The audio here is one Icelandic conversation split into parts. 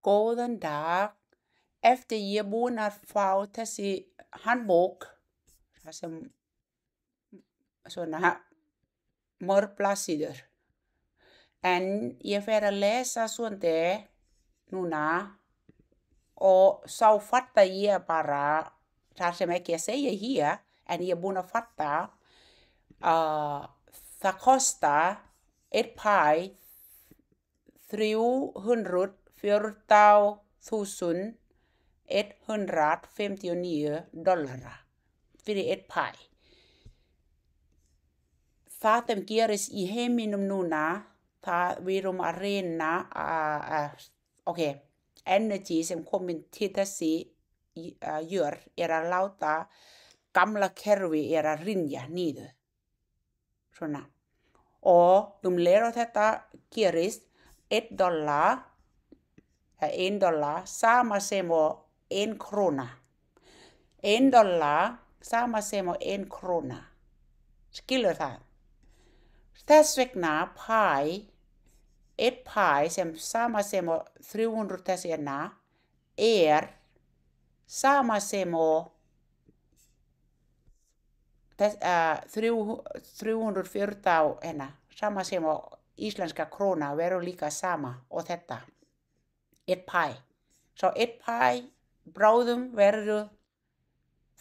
Góðan dag. Eftir ég er búin að fá þessi handbók, það sem svona mörg blaðsíður. En ég fer að lesa svolítið núna og þá fatta ég bara það sem ekki að segja hér, en ég er búin að fatta það kostar eitt pæ $314,159 fyrir eitt pæ. Það sem gerist í heiminum núna, það við erum að reyna energy sem komin til þessi jörð að láta gamla kerfi að hrynja niður. Svona. Og leið og þetta gerist, $1 sama sem og 1 króna. $1 sama sem og 1 króna. Skilur það? Þess vegna eitt pæ sem sama sem og 300 þessi sama sem og 340 sama sem og íslenska króna verður líka sama og þetta. Eitt pæ. Svo eitt pæ bráðum verður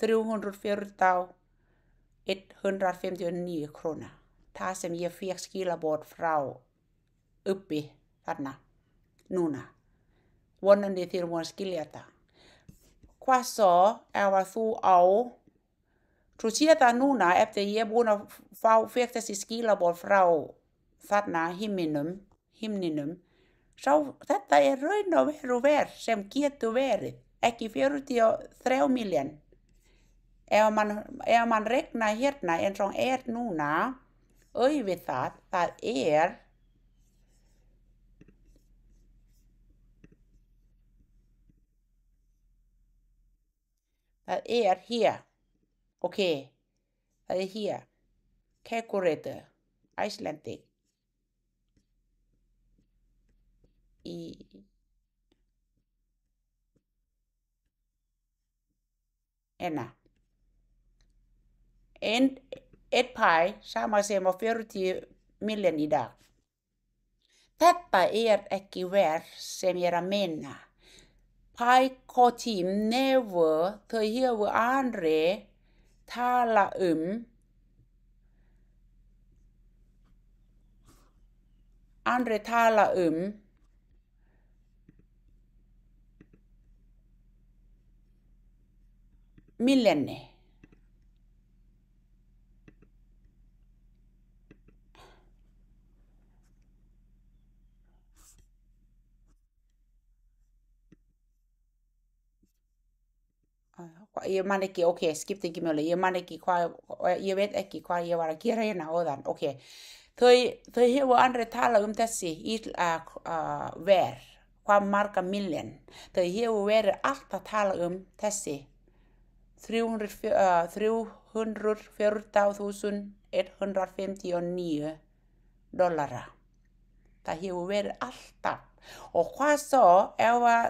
340,159 króna. Það sem ég fékk skilaboð frá uppi þarna núna. Vonandi þið múin að skilja þetta. Hvað svo ef að þú séð það núna eftir ég er búin að fékk þessi skilaboð frá þarna himninum. Svo þetta raun og veru verð sem getur verið, ekki 43 milljón. Ef man regna hérna eins og núna, auðvitað það hér. Ok, það hér. Calculator, Icelandic. Eitt pæ sama sem og 40 milljón í dag. Þetta ekki verð sem ég að meina. Pæ Kotim nefur þau hefur andri tala milljóni. Ég man ekki, ok, skipti ekki mjöli, ég veit ekki hvað ég var að gera hérna áðan, ok. Þau hefur andri tala þessi verð, hvað marga milljón. Þau hefur verið alltaf tala þessi 340,159 dollara. Það hefur verið alltaf. Og hvað svo ef að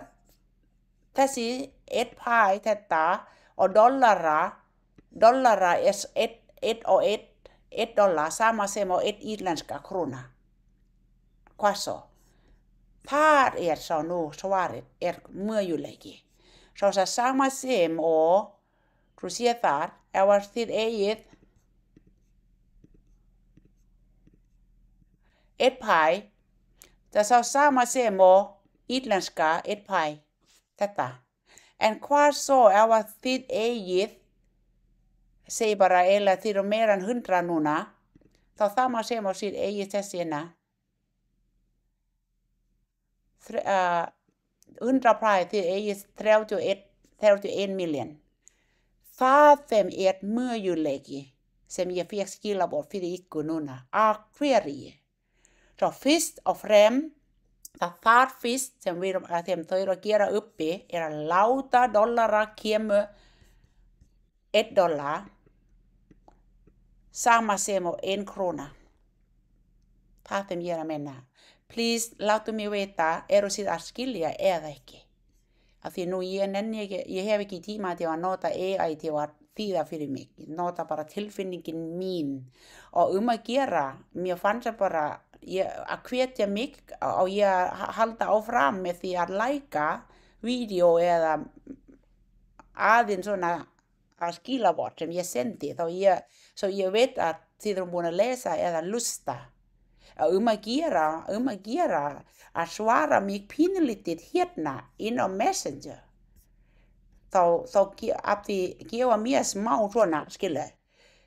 þessi eitt pæ þetta og dollara $1 sama sem og 1 íslenska króna. Hvað svo? Það svo nú svarið möguleiki. Svo það sama sem og þú séð þar ef að þið eigið eitt pæ, það sama sem og íslenska eitt pæ. Þetta. En hvað svo ef að þið eigið, segi bara eiginlega þið meira en 100 núna, þá sama sem og þið eigið þessi 100 pæ þið eigið 31 milljón. Það sem möguleiki sem ég fékk skilaboð fyrir ykkur núna. Af hverju? Svo fyrst og fremst það fyrst sem þau að gera uppi að láta dollara kemur $1 sama sem og 1 króna. Það sem ég að menna. please, láttu mig vita, þið að skilja eða ekki. Af því nú ég hef ekki tíma til að nota AI til að þýða fyrir mig. Ég nota bara tilfinningin mín. Og að gera, mér fannst það bara að hvetja mig og ég halda áfram með því að læka vídeo eða aðeins svona skilabord sem ég sendi. Svo ég veit að þið erum búin að lesa eða lusta. Að gera að svara mig pínlítið hérna inn á Messenger. Þá að því gefa mér smá svona, skilja,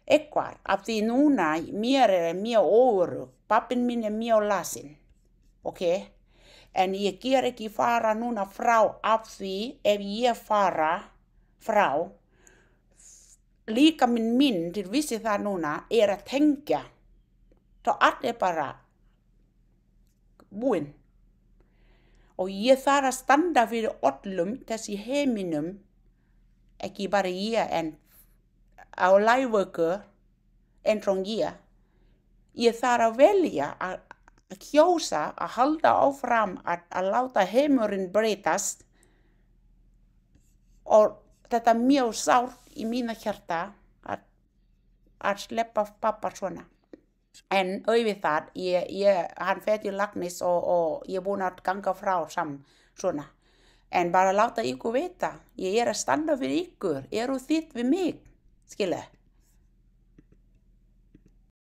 eitthvað, af því núna mér mjög óörugg, pappinn minn mjög lasinn, ok? En ég ger ekki fara núna frá af því ef ég fara frá, líka minn, þið vissi það núna, að tengja. Þá allt bara búinn. Og ég þarf að standa fyrir öllum þessi heiminum, ekki bara ég en á live-vöku eins og ég. Ég þarf að velja að kjósa að halda áfram að láta heimurinn breytast og þetta mjög sárt í mína hjarta að sleppa pappa svona. En auðvitað, hann fer til læknis og ég búin að ganga frá svona. En bara láta ykkur vita, ég að standa fyrir ykkur, þið við mig, skilja.